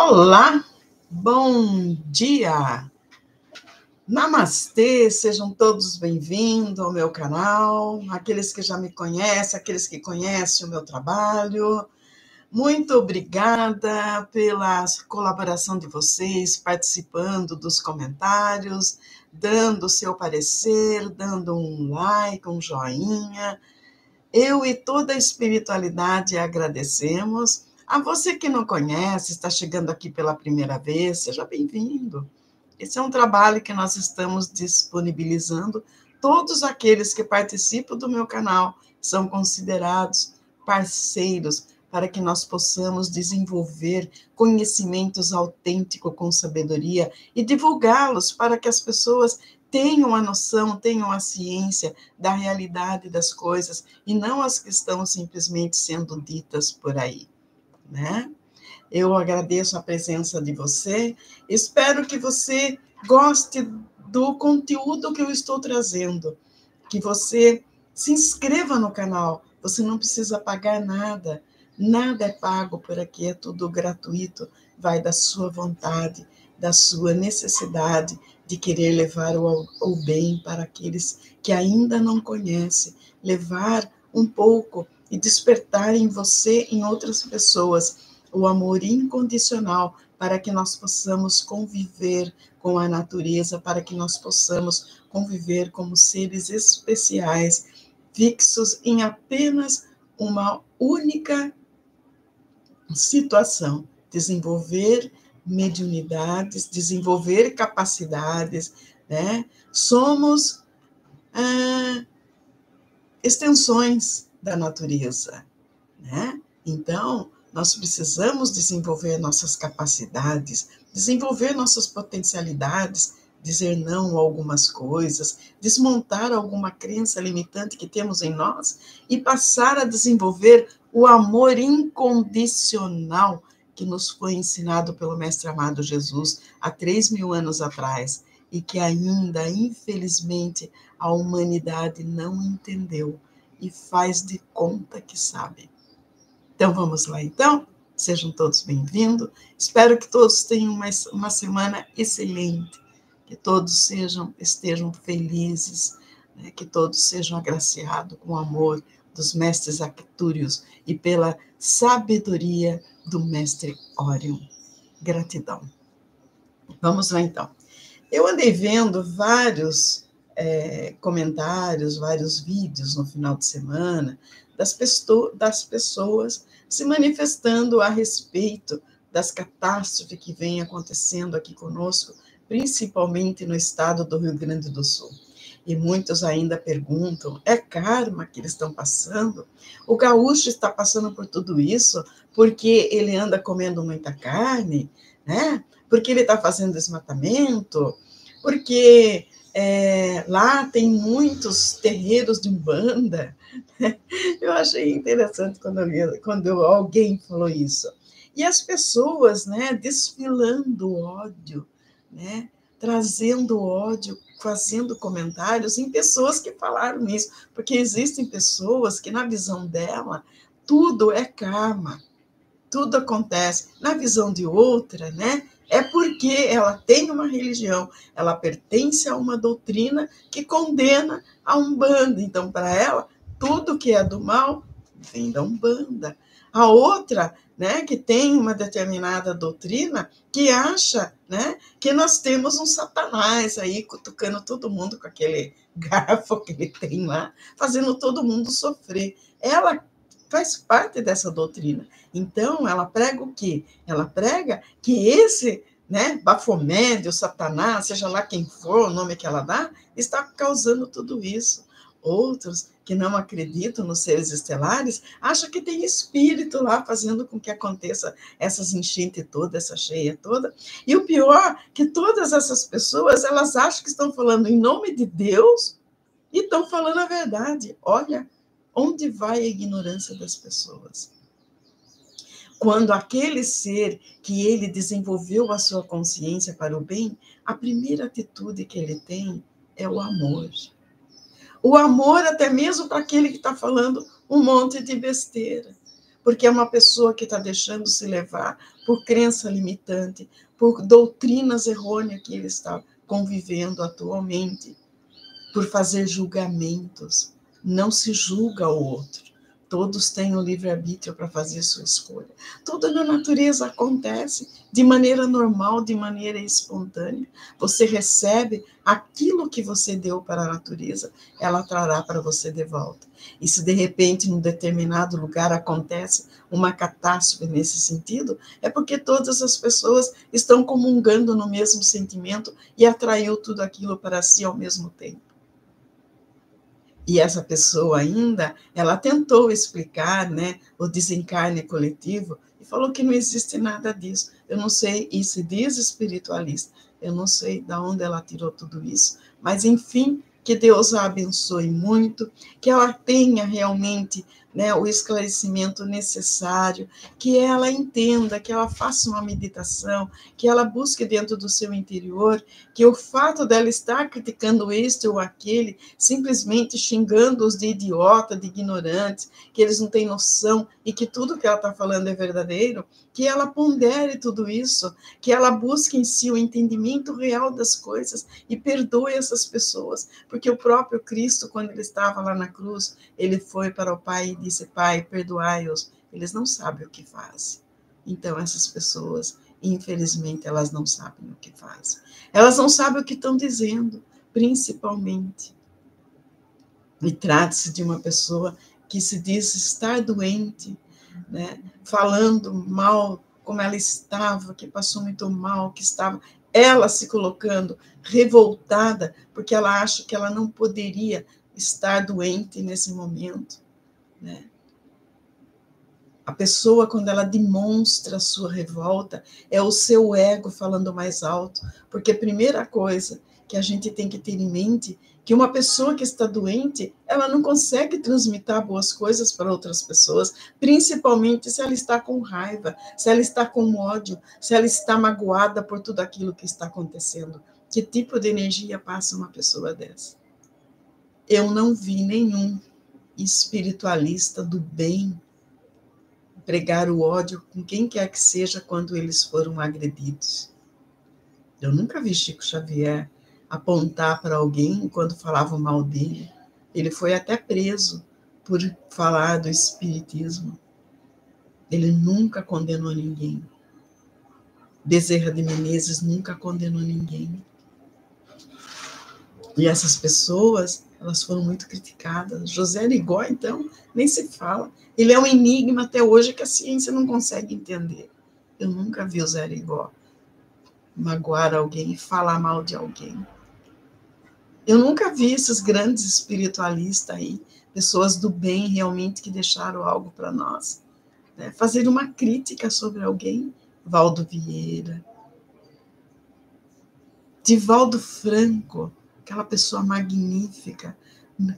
Olá, bom dia! Namastê, sejam todos bem-vindos ao meu canal, aqueles que já me conhecem, aqueles que conhecem o meu trabalho. Muito obrigada pela colaboração de vocês, participando dos comentários, dando o seu parecer, dando um like, um joinha. Eu e toda a espiritualidade agradecemos. A você que não conhece, está chegando aqui pela primeira vez, seja bem-vindo. Esse é um trabalho que nós estamos disponibilizando. Todos aqueles que participam do meu canal são considerados parceiros para que nós possamos desenvolver conhecimentos autênticos com sabedoria e divulgá-los para que as pessoas tenham a noção, tenham a ciência da realidade das coisas e não as que estão simplesmente sendo ditas por aí, né? Eu agradeço a presença de você, espero que você goste do conteúdo que eu estou trazendo, que você se inscreva no canal, você não precisa pagar nada, nada é pago por aqui, é tudo gratuito, vai da sua vontade, da sua necessidade de querer levar o bem para aqueles que ainda não conhecem, levar um pouco e despertar em você, em outras pessoas, o amor incondicional, para que nós possamos conviver com a natureza, para que nós possamos conviver como seres especiais, fixos em apenas uma única situação, desenvolver mediunidades, desenvolver capacidades, né? Somos extensões da natureza, né? Então, nós precisamos desenvolver nossas capacidades, desenvolver nossas potencialidades, dizer não a algumas coisas, desmontar alguma crença limitante que temos em nós e passar a desenvolver o amor incondicional que nos foi ensinado pelo Mestre amado Jesus há 3.000 anos atrás e que ainda, infelizmente, a humanidade não entendeu e faz de conta que sabe. Então, vamos lá, então. Sejam todos bem-vindos. Espero que todos tenham uma semana excelente, que todos estejam felizes, né? Que todos sejam agraciados com o amor dos mestres Arctúrios e pela sabedoria do mestre Órion. Gratidão. Vamos lá, então. Eu andei vendo vários comentários, vários vídeos no final de semana das pessoas se manifestando a respeito das catástrofes que vêm acontecendo aqui conosco, principalmente no estado do Rio Grande do Sul. E muitos ainda perguntam, é karma que eles estão passando? O gaúcho está passando por tudo isso porque ele anda comendo muita carne, né? Porque ele está fazendo desmatamento, porque lá tem muitos terreiros de umbanda. Eu achei interessante quando alguém falou isso. E as pessoas, né, desfilando ódio, né, trazendo ódio, fazendo comentários em pessoas que falaram isso, porque existem pessoas que, na visão dela, tudo é karma, tudo acontece. Na visão de outra, né, é porque ela tem uma religião, ela pertence a uma doutrina que condena a Umbanda. Então, para ela, tudo que é do mal vem da Umbanda. A outra, né, que tem uma determinada doutrina, que acha, né, que nós temos um Satanás aí cutucando todo mundo com aquele garfo que ele tem lá, fazendo todo mundo sofrer. Ela faz parte dessa doutrina. Então, ela prega o quê? Ela prega que esse, né, Bafomé, o Satanás, seja lá quem for o nome que ela dá, está causando tudo isso. Outros que não acreditam nos seres estelares, acham que tem espírito lá fazendo com que aconteça essas enchentes toda, essa cheia toda. E o pior, que todas essas pessoas, elas acham que estão falando em nome de Deus e estão falando a verdade. Olha, onde vai a ignorância das pessoas? Quando aquele ser que ele desenvolveu a sua consciência para o bem, a primeira atitude que ele tem é o amor. O amor até mesmo para aquele que está falando um monte de besteira. porque é uma pessoa que está deixando se levar por crença limitante, por doutrinas errôneas que ele está convivendo atualmente, por fazer julgamentos. Não se julga o outro. Todos têm o livre-arbítrio para fazer sua escolha. Tudo na natureza acontece de maneira normal, de maneira espontânea. Você recebe aquilo que você deu para a natureza, ela trará para você de volta. E se de repente, num determinado lugar, acontece uma catástrofe nesse sentido, é porque todas as pessoas estão comungando no mesmo sentimento e atraiu tudo aquilo para si ao mesmo tempo. E essa pessoa ainda, ela tentou explicar, né, o desencarne coletivo e falou que não existe nada disso. Eu não sei, e se diz espiritualista, eu não sei de onde ela tirou tudo isso, mas enfim, que Deus a abençoe muito, que ela tenha realmente, né, o esclarecimento necessário, que ela entenda, que ela faça uma meditação, que ela busque dentro do seu interior, que o fato dela estar criticando este ou aquele, simplesmente xingando-os de idiota, de ignorantes, que eles não têm noção e que tudo que ela está falando é verdadeiro, que ela pondere tudo isso, que ela busque em si o entendimento real das coisas e perdoe essas pessoas, porque o próprio Cristo, quando ele estava lá na cruz, ele foi para o Pai e disse: Pai, perdoai-os, eles não sabem o que fazem. Então, essas pessoas, infelizmente, elas não sabem o que fazem. Elas não sabem o que estão dizendo, principalmente. E trata-se de uma pessoa que se diz estar doente, né? Falando mal, como ela estava, que passou muito mal, que estava ela se colocando revoltada, porque ela acha que ela não poderia estar doente nesse momento, né? A pessoa, quando ela demonstra a sua revolta, é o seu ego falando mais alto, porque a primeira coisa que a gente tem que ter em mente que uma pessoa que está doente, ela não consegue transmitir boas coisas para outras pessoas, principalmente se ela está com raiva, se ela está com ódio, se ela está magoada por tudo aquilo que está acontecendo. Que tipo de energia passa uma pessoa dessa? Eu não vi nenhum espiritualista do bem pregar o ódio com quem quer que seja quando eles foram agredidos. Eu nunca vi Chico Xavier apontar para alguém quando falavam mal dele. Ele foi até preso por falar do espiritismo. Ele nunca condenou ninguém. Bezerra de Menezes nunca condenou ninguém. E essas pessoas, elas foram muito criticadas. José Arigó, então, nem se fala. Ele é um enigma até hoje que a ciência não consegue entender. Eu nunca vi o Zé Arigó magoar alguém, falar mal de alguém. Eu nunca vi esses grandes espiritualistas aí, pessoas do bem realmente que deixaram algo para nós, né? Fazer uma crítica sobre alguém. Valdo Vieira, Divaldo Franco, aquela pessoa magnífica,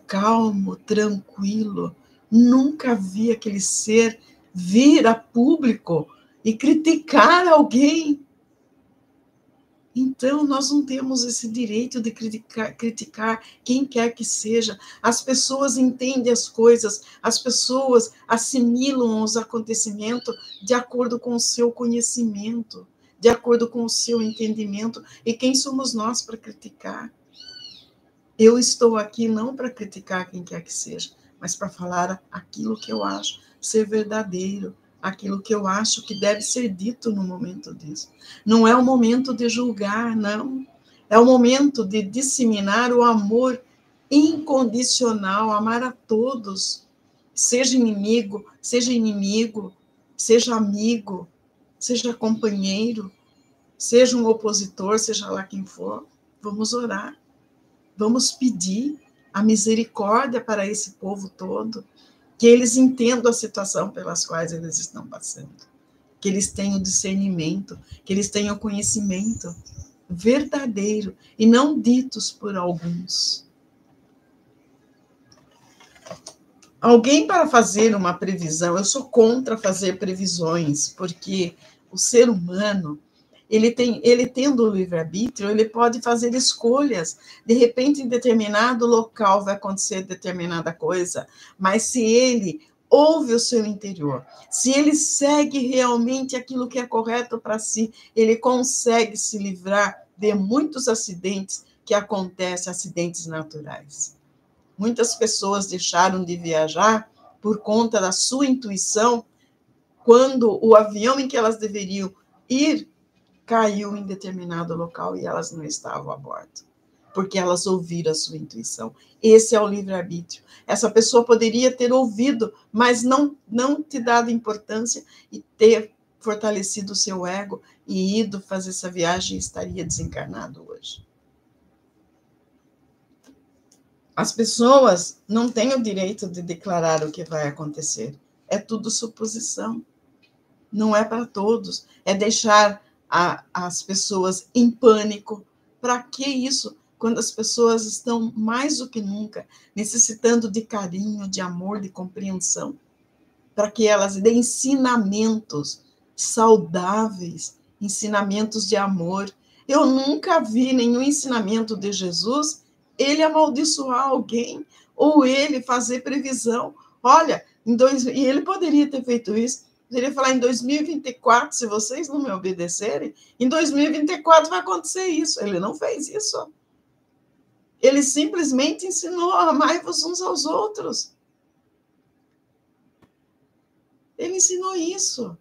calmo, tranquilo. Nunca vi aquele ser vir a público e criticar alguém. Então, nós não temos esse direito de criticar quem quer que seja. As pessoas entendem as coisas, as pessoas assimilam os acontecimentos de acordo com o seu conhecimento, de acordo com o seu entendimento. E quem somos nós para criticar? Eu estou aqui não para criticar quem quer que seja, mas para falar aquilo que eu acho ser verdadeiro, aquilo que eu acho que deve ser dito no momento disso. Não é o momento de julgar, não. É o momento de disseminar o amor incondicional, amar a todos, seja inimigo, seja amigo, seja companheiro, seja um opositor, seja lá quem for. Vamos orar. Vamos pedir a misericórdia para esse povo todo, que eles entendam a situação pelas quais eles estão passando, que eles tenham discernimento, que eles tenham conhecimento verdadeiro e não ditos por alguns. Alguém para fazer uma previsão, eu sou contra fazer previsões, porque o ser humano, ele tendo o livre-arbítrio, ele pode fazer escolhas. De repente, em determinado local vai acontecer determinada coisa, mas se ele ouve o seu interior, se ele segue realmente aquilo que é correto para si, ele consegue se livrar de muitos acidentes que acontecem, acidentes naturais. Muitas pessoas deixaram de viajar por conta da sua intuição, quando o avião em que elas deveriam ir caiu em determinado local e elas não estavam a bordo, porque elas ouviram a sua intuição. Esse é o livre-arbítrio. Essa pessoa poderia ter ouvido, mas não te dado importância e ter fortalecido o seu ego e ido fazer essa viagem e estaria desencarnado hoje. As pessoas não têm o direito de declarar o que vai acontecer. É tudo suposição. Não é para todos. É deixar as pessoas em pânico. Para que isso? Quando as pessoas estão mais do que nunca necessitando de carinho, de amor, de compreensão. Para que elas deem ensinamentos saudáveis, ensinamentos de amor. Eu nunca vi nenhum ensinamento de Jesus ele amaldiçoar alguém ou ele fazer previsão. Olha, e ele poderia ter feito isso. Poderia falar em 2024, se vocês não me obedecerem, em 2024 vai acontecer isso. Ele não fez isso. Ele simplesmente ensinou a amar-vos uns aos outros. Ele ensinou isso.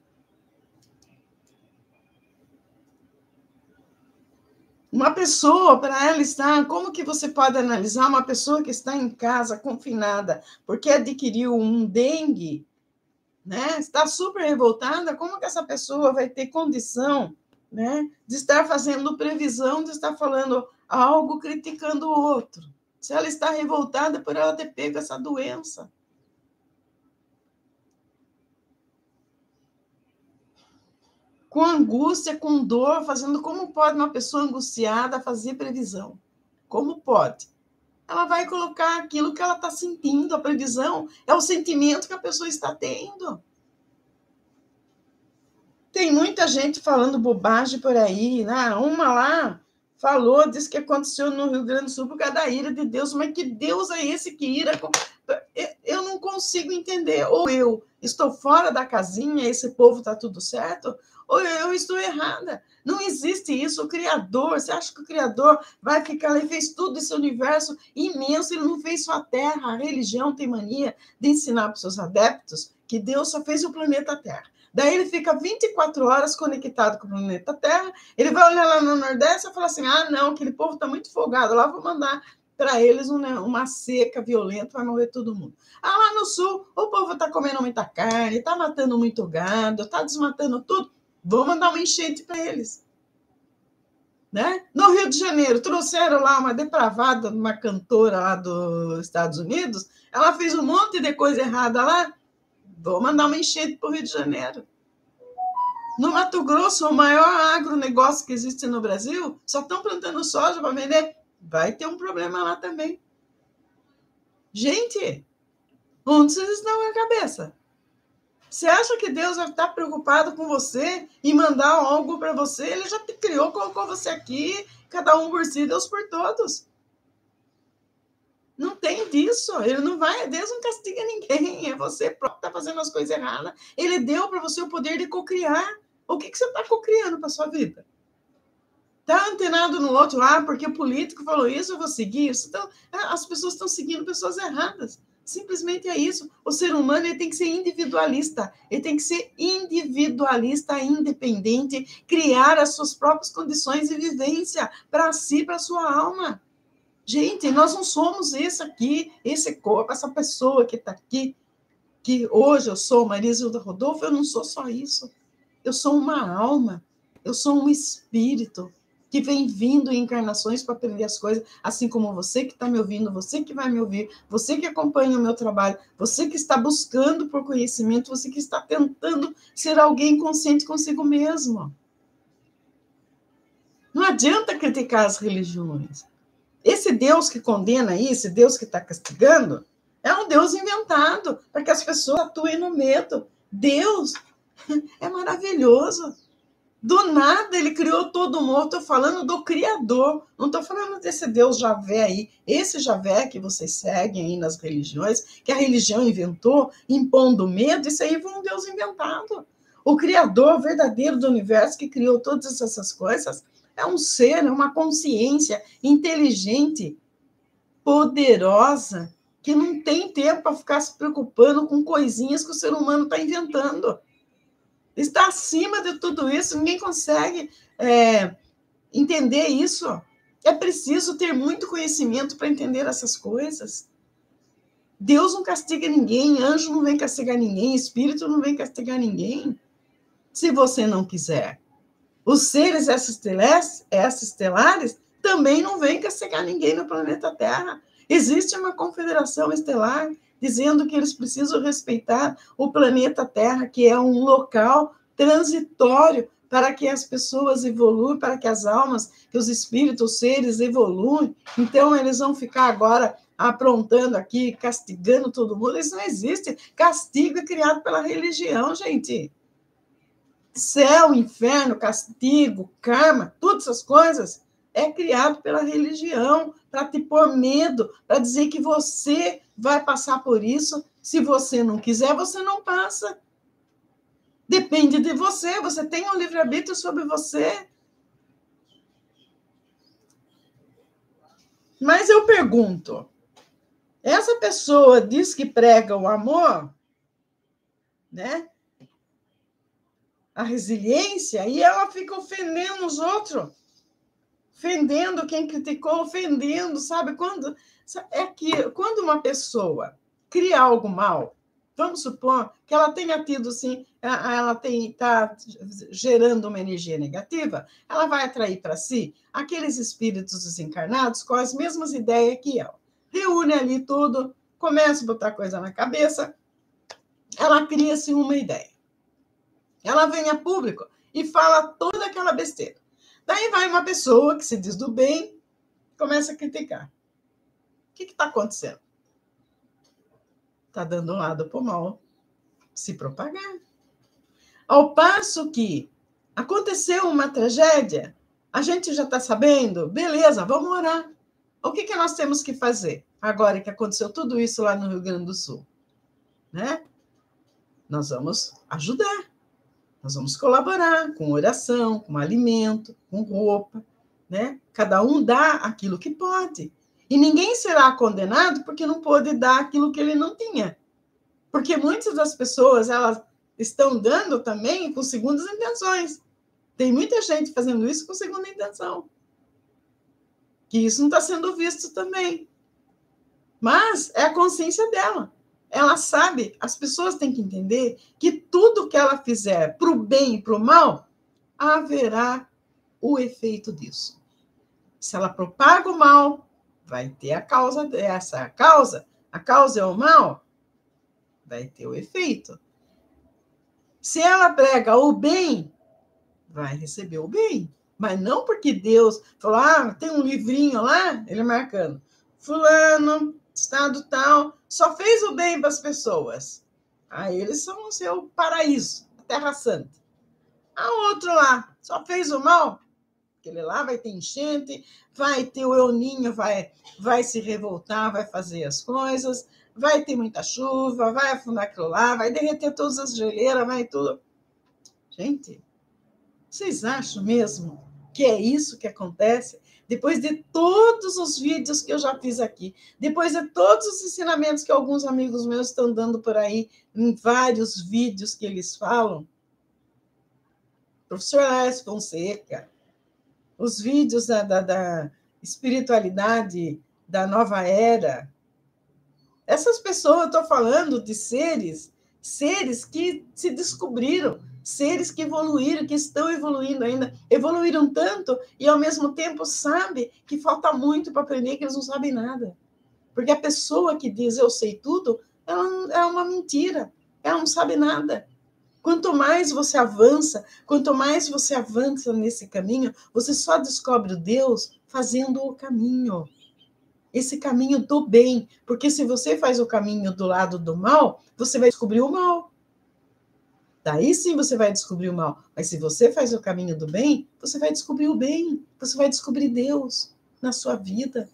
Uma pessoa, para ela estar, como que você pode analisar uma pessoa que está em casa, confinada, porque adquiriu um dengue, né? Está super revoltada, como que essa pessoa vai ter condição, né, de estar fazendo previsão, de estar falando algo, criticando o outro? Se ela está revoltada por ela ter pego essa doença. Com angústia, com dor, fazendo como pode uma pessoa angustiada fazer previsão? Como pode? Ela vai colocar aquilo que ela está sentindo, a previsão é o sentimento que a pessoa está tendo. Tem muita gente falando bobagem por aí, né? Uma lá falou, disse que aconteceu no Rio Grande do Sul por causa da ira de Deus, mas que Deus é esse que ira? Eu não consigo entender. Ou eu estou fora da casinha, esse povo está tudo certo, ou eu estou errada. Não existe isso. O Criador, você acha que o Criador vai ficar, ele fez tudo esse universo imenso, ele não fez só a Terra. A religião tem mania de ensinar para os seus adeptos que Deus só fez o planeta Terra. Daí ele fica 24 horas conectado com o planeta Terra, ele vai olhar lá no Nordeste e fala assim, não, aquele povo está muito folgado, lá vou mandar para eles uma seca violenta, vai morrer todo mundo. Lá no Sul, o povo está comendo muita carne, está matando muito gado, está desmatando tudo, vou mandar uma enchente para eles. Né? No Rio de Janeiro, trouxeram lá uma depravada, uma cantora lá dos Estados Unidos, ela fez um monte de coisa errada lá, vou mandar uma enchente para o Rio de Janeiro. No Mato Grosso, o maior agronegócio que existe no Brasil, só estão plantando soja para vender, vai ter um problema lá também. Gente, onde vocês estão com a cabeça? Você acha que Deus vai estar preocupado com você e mandar algo para você? Ele já te criou, colocou você aqui, cada um por si, Deus por todos. Não tem disso. Ele não vai, Deus não castiga ninguém. É você próprio que está fazendo as coisas erradas. Ele deu para você o poder de cocriar. O que você está cocriando para a sua vida? Está antenado no outro, porque o político falou isso, eu vou seguir isso. Então, as pessoas estão seguindo pessoas erradas. Simplesmente é isso. O ser humano ele tem que ser individualista. Ele tem que ser individualista, independente, criar as suas próprias condições de vivência para si, para a sua alma. Gente, nós não somos esse aqui, esse corpo, essa pessoa que está aqui, que hoje eu sou Maria Zilda Rodolfo, eu não sou só isso. Eu sou uma alma, eu sou um espírito que vem vindo em encarnações para aprender as coisas, assim como você que está me ouvindo, você que vai me ouvir, você que acompanha o meu trabalho, você que está buscando por conhecimento, você que está tentando ser alguém consciente consigo mesmo. Não adianta criticar as religiões. Esse Deus que condena aí, esse Deus que está castigando, é um Deus inventado para que as pessoas atuem no medo. Deus é maravilhoso. Do nada ele criou todo mundo. Estou falando do Criador. Não estou falando desse Deus Javé aí. Esse Javé que vocês seguem aí nas religiões, que a religião inventou, impondo medo, isso aí foi um Deus inventado. O Criador verdadeiro do universo que criou todas essas coisas é um ser, é uma consciência inteligente, poderosa, que não tem tempo para ficar se preocupando com coisinhas que o ser humano está inventando. Está acima de tudo isso, ninguém consegue entender isso. É preciso ter muito conhecimento para entender essas coisas. Deus não castiga ninguém, anjo não vem castigar ninguém, espírito não vem castigar ninguém, se você não quiser. Os seres extraestelares também não vêm castigar ninguém no planeta Terra. Existe uma confederação estelar dizendo que eles precisam respeitar o planeta Terra, que é um local transitório para que as pessoas evoluam, para que as almas, que os espíritos, os seres evoluem. Então, eles vão ficar agora aprontando aqui, castigando todo mundo. Isso não existe. Castigo é criado pela religião, gente. Céu, inferno, castigo, karma, todas essas coisas é criado pela religião para te pôr medo, para dizer que você vai passar por isso. Se você não quiser, você não passa. Depende de você, você tem um livre-arbítrio sobre você. Mas eu pergunto, essa pessoa diz que prega o amor, né? A resiliência, e ela fica ofendendo os outros. Ofendendo quem criticou, ofendendo, sabe? Quando uma pessoa cria algo mal, vamos supor que ela tenha tido, sim, ela está gerando uma energia negativa, ela vai atrair para si aqueles espíritos desencarnados com as mesmas ideias que ela. Reúne ali tudo, começa a botar coisa na cabeça, ela cria-se uma ideia. Ela vem a público e fala toda aquela besteira. Daí vai uma pessoa que se diz do bem, começa a criticar. O que está acontecendo? Está dando um lado para o mal se propagar. Ao passo que aconteceu uma tragédia, a gente já está sabendo, beleza, vamos orar. O que nós temos que fazer agora que aconteceu tudo isso lá no Rio Grande do Sul? Né? Nós vamos ajudar. Nós vamos colaborar com oração, com alimento, com roupa, né? Cada um dá aquilo que pode. E ninguém será condenado porque não pôde dar aquilo que ele não tinha. Porque muitas das pessoas, elas estão dando também com segundas intenções. Tem muita gente fazendo isso com segunda intenção. Que isso não está sendo visto também. Mas é a consciência dela. Ela sabe, as pessoas têm que entender que tudo que ela fizer para o bem e para o mal, haverá o efeito disso. Se ela propaga o mal, vai ter a causa dessa. A causa é o mal, vai ter o efeito. Se ela prega o bem, vai receber o bem. Mas não porque Deus falou, tem um livrinho lá, ele marcando, fulano, estado tal, só fez o bem para as pessoas. Aí eles são o seu paraíso, a Terra Santa. A outro lá, só fez o mal, aquele lá vai ter enchente, vai ter o euninho, vai se revoltar, vai fazer as coisas, vai ter muita chuva, vai afundar aquilo lá, vai derreter todas as geleiras, vai tudo. Gente, vocês acham mesmo que é isso que acontece? Depois de todos os vídeos que eu já fiz aqui, depois de todos os ensinamentos que alguns amigos meus estão dando por aí, em vários vídeos que eles falam, professor Laércio Fonseca, os vídeos da espiritualidade da nova era, essas pessoas, eu estou falando de seres que se descobriram, seres que evoluíram, que estão evoluindo ainda, evoluíram tanto e, ao mesmo tempo, sabe que falta muito para aprender, que eles não sabem nada. Porque a pessoa que diz eu sei tudo, ela é uma mentira, ela não sabe nada. Quanto mais você avança nesse caminho, você só descobre o Deus fazendo o caminho. Esse caminho do bem, porque se você faz o caminho do lado do mal, você vai descobrir o mal. Daí sim você vai descobrir o mal. Mas se você faz o caminho do bem, você vai descobrir o bem. Você vai descobrir Deus na sua vida.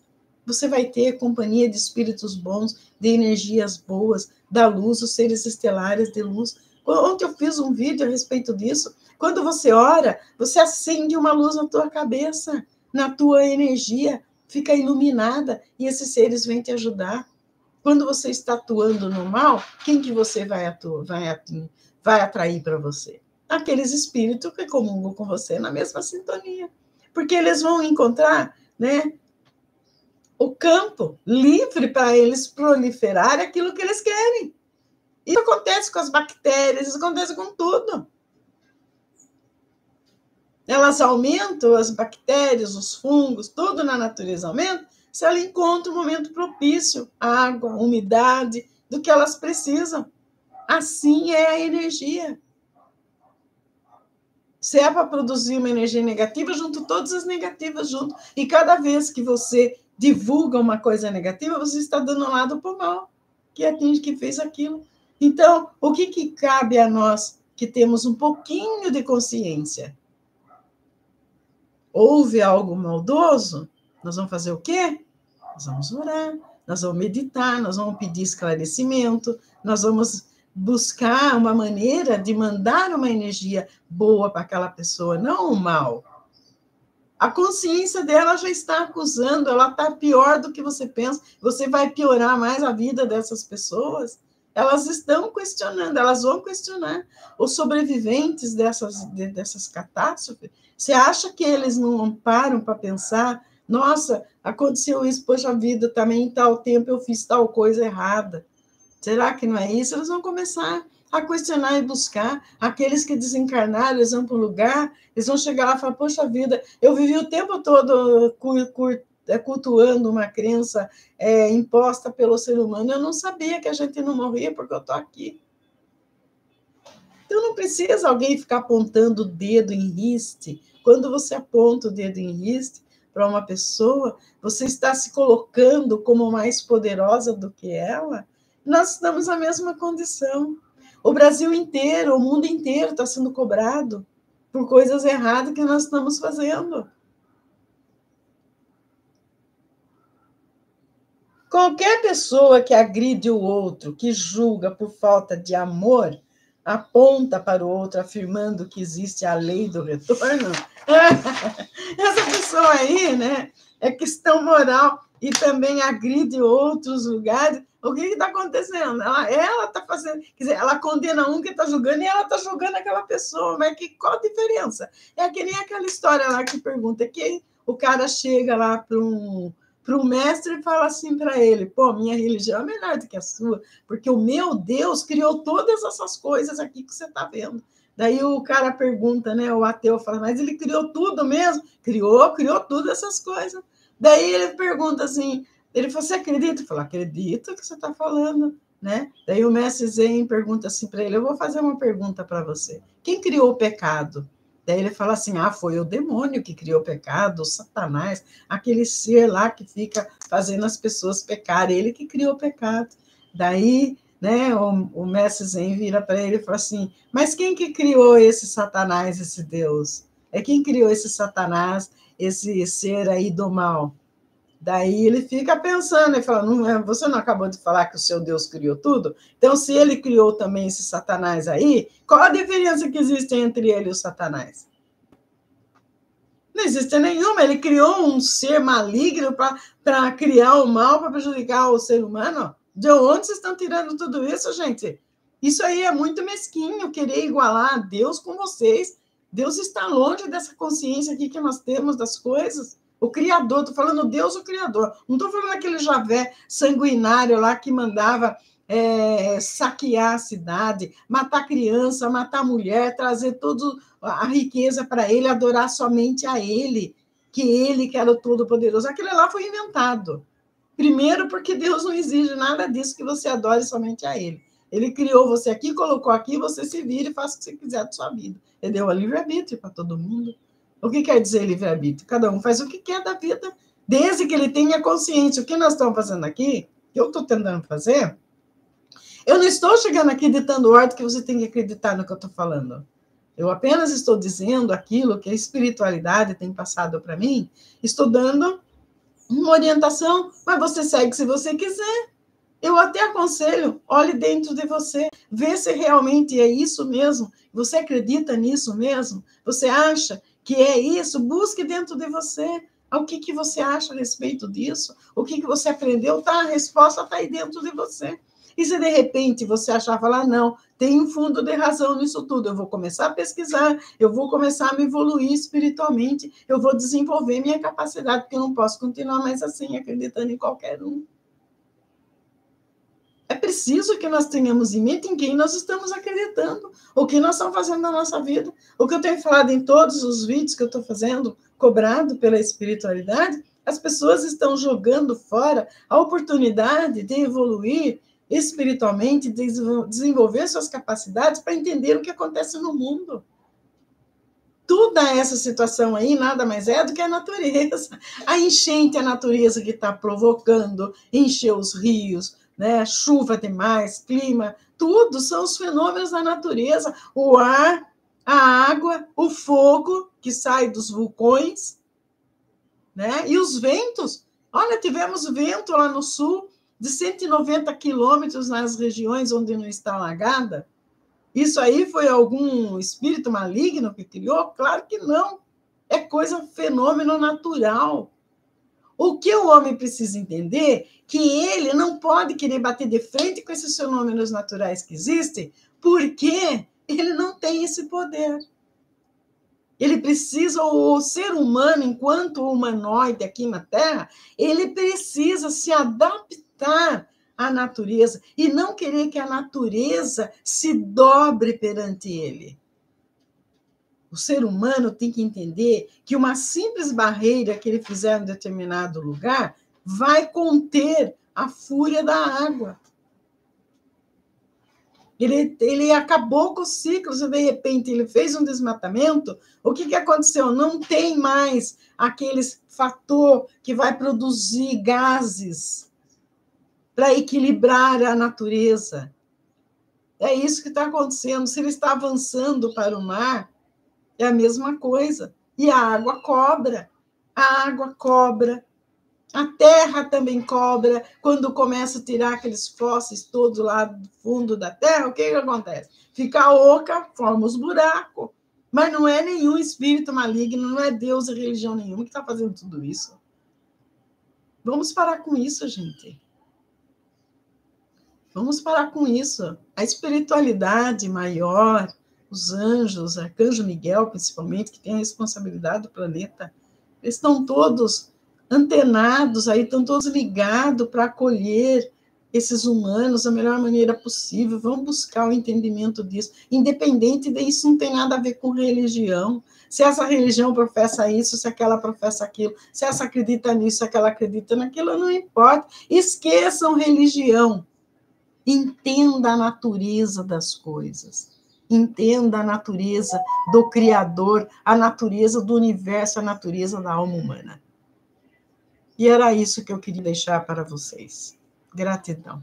Você vai ter companhia de espíritos bons, de energias boas, da luz, os seres estelares de luz. Ontem eu fiz um vídeo a respeito disso. Quando você ora, você acende uma luz na tua cabeça, na tua energia, fica iluminada e esses seres vêm te ajudar. Quando você está atuando no mal, quem que você vai atrair para você? Aqueles espíritos que comungam com você na mesma sintonia. Porque eles vão encontrar, né, o campo livre para eles proliferarem aquilo que eles querem. Isso acontece com as bactérias, isso acontece com tudo. Elas aumentam, as bactérias, os fungos, tudo na natureza aumenta, se ela encontra um momento propício, água, umidade, do que elas precisam. Assim é a energia. Se é para produzir uma energia negativa, junto todas as negativas junto. E cada vez que você divulga uma coisa negativa, você está dando um lado para o mal, que atinge, que fez aquilo. Então, o que cabe a nós que temos um pouquinho de consciência? Houve algo maldoso? Nós vamos fazer o quê? Nós vamos orar, nós vamos meditar, nós vamos pedir esclarecimento, nós vamos buscar uma maneira de mandar uma energia boa para aquela pessoa, não o mal. A consciência dela já está acusando, ela está pior do que você pensa, você vai piorar mais a vida dessas pessoas. Elas estão questionando, elas vão questionar. Os sobreviventes dessas catástrofes, você acha que eles não param para pensar? Nossa, aconteceu isso, poxa vida, também em tal tempo eu fiz tal coisa errada. Será que não é isso? Eles vão começar a questionar e buscar. Aqueles que desencarnaram, eles vão para um lugar, eles vão chegar lá e falar, poxa vida, eu vivi o tempo todo cultuando uma crença imposta pelo ser humano. Eu não sabia que a gente não morria porque eu estou aqui. Então não precisa alguém ficar apontando o dedo em riste. Quando você aponta o dedo em riste para uma pessoa, você está se colocando como mais poderosa do que ela. Nós estamos na mesma condição. O Brasil inteiro, o mundo inteiro está sendo cobrado por coisas erradas que nós estamos fazendo. Qualquer pessoa que agride o outro, que julga por falta de amor, aponta para o outro afirmando que existe a lei do retorno, essa pessoa aí, né, é questão moral e também agride outros lugares. O que está acontecendo? Ela está fazendo, quer dizer, ela condena um que está julgando e ela está julgando aquela pessoa, mas qual a diferença? É que nem aquela história lá que pergunta que o cara chega lá para o mestre e fala assim para ele, pô, minha religião é melhor do que a sua, porque o meu Deus criou todas essas coisas aqui que você está vendo. Daí o cara pergunta, né, o ateu fala, mas ele criou tudo mesmo? Criou tudo essas coisas. Daí ele pergunta assim, ele fala, você acredita? Eu falo, acredito que você está falando, né? Daí o mestre Zen pergunta assim para ele, eu vou fazer uma pergunta para você. Quem criou o pecado? Daí ele fala assim, foi o demônio que criou o pecado, o Satanás, aquele ser lá que fica fazendo as pessoas pecarem, ele que criou o pecado. Daí, né, o mestre Zen vira para ele e fala assim, mas quem que criou esse Satanás, esse Deus? É quem criou esse Satanás, esse ser aí do mal? Daí ele fica pensando, ele fala, você não acabou de falar que o seu Deus criou tudo? Então, se ele criou também esse Satanás aí, qual a diferença que existe entre ele e o Satanás? Não existe nenhuma. Ele criou um ser maligno para criar o mal, para prejudicar o ser humano. De onde vocês estão tirando tudo isso, gente? Isso aí é muito mesquinho, querer igualar a Deus com vocês. Deus está longe dessa consciência aqui que nós temos das coisas. O Criador, estou falando Deus, o Criador. Não estou falando aquele Javé sanguinário lá que mandava saquear a cidade, matar criança, matar mulher, trazer toda a riqueza para ele, adorar somente a ele que era o Todo-Poderoso. Aquilo lá foi inventado. Primeiro, porque Deus não exige nada disso, que você adore somente a ele. Ele criou você aqui, colocou aqui, você se vira e faça o que você quiser da sua vida. Ele deu a livre-arbítrio para todo mundo. O que quer dizer livre-arbítrio? Cada um faz o que quer da vida, desde que ele tenha consciência. O que nós estamos fazendo aqui, que eu estou tentando fazer, Eu não estou chegando aqui ditando ordem que você tem que acreditar no que eu estou falando. Eu apenas estou dizendo aquilo que a espiritualidade tem passado para mim, estou dando uma orientação, mas você segue se você quiser. Eu até aconselho, olhe dentro de você, vê se realmente é isso mesmo, você acredita nisso mesmo, você acha que é isso, busque dentro de você. O que você acha a respeito disso? O que você aprendeu? Tá, a resposta está aí dentro de você. E se de repente você achar, falar, não, tem um fundo de razão nisso tudo, eu vou começar a pesquisar, eu vou começar a me evoluir espiritualmente, eu vou desenvolver minha capacidade, porque eu não posso continuar mais assim, acreditando em qualquer um. É preciso que nós tenhamos em mente em quem nós estamos acreditando, o que nós estamos fazendo na nossa vida. O que eu tenho falado em todos os vídeos que eu estou fazendo, cobrado pela espiritualidade, as pessoas estão jogando fora a oportunidade de evoluir espiritualmente, de desenvolver suas capacidades para entender o que acontece no mundo. Toda essa situação aí nada mais é do que a natureza. A enchente é a natureza que está provocando, encher os rios, né? Chuva demais, clima, tudo são os fenômenos da natureza. O ar, a água, o fogo que sai dos vulcões, né? E os ventos. Olha, tivemos vento lá no sul de 190 quilômetros nas regiões onde não está alagada. Isso aí foi algum espírito maligno que criou? Claro que não. É coisa, fenômeno natural. O que o homem precisa entender é que ele não pode querer bater de frente com esses fenômenos naturais que existem, porque ele não tem esse poder. Ele precisa, o ser humano, enquanto humanoide aqui na Terra, ele precisa se adaptar à natureza e não querer que a natureza se dobre perante ele. O ser humano tem que entender que uma simples barreira que ele fizer em determinado lugar vai conter a fúria da água. Ele acabou com os ciclos e, de repente, ele fez um desmatamento. O que aconteceu? Não tem mais aquele fator que vai produzir gases para equilibrar a natureza. É isso que está acontecendo. Se ele está avançando para o mar, é a mesma coisa. E a água cobra. A água cobra. A terra também cobra. Quando começa a tirar aqueles fósseis todos lá do fundo da terra, o que acontece? Fica oca, forma os buracos. Mas não é nenhum espírito maligno, não é Deus e religião nenhuma que está fazendo tudo isso. Vamos parar com isso, gente. Vamos parar com isso. A espiritualidade maior, os anjos, arcanjo Miguel, principalmente, que tem a responsabilidade do planeta, eles estão todos antenados, aí estão todos ligados para acolher esses humanos da melhor maneira possível. Vamos buscar o entendimento disso. Independente disso, não tem nada a ver com religião. Se essa religião professa isso, se aquela professa aquilo, se essa acredita nisso, se aquela acredita naquilo, não importa. Esqueçam religião. Entenda a natureza das coisas. Entenda a natureza do Criador, a natureza do universo, a natureza da alma humana. E era isso que eu queria deixar para vocês. Gratidão.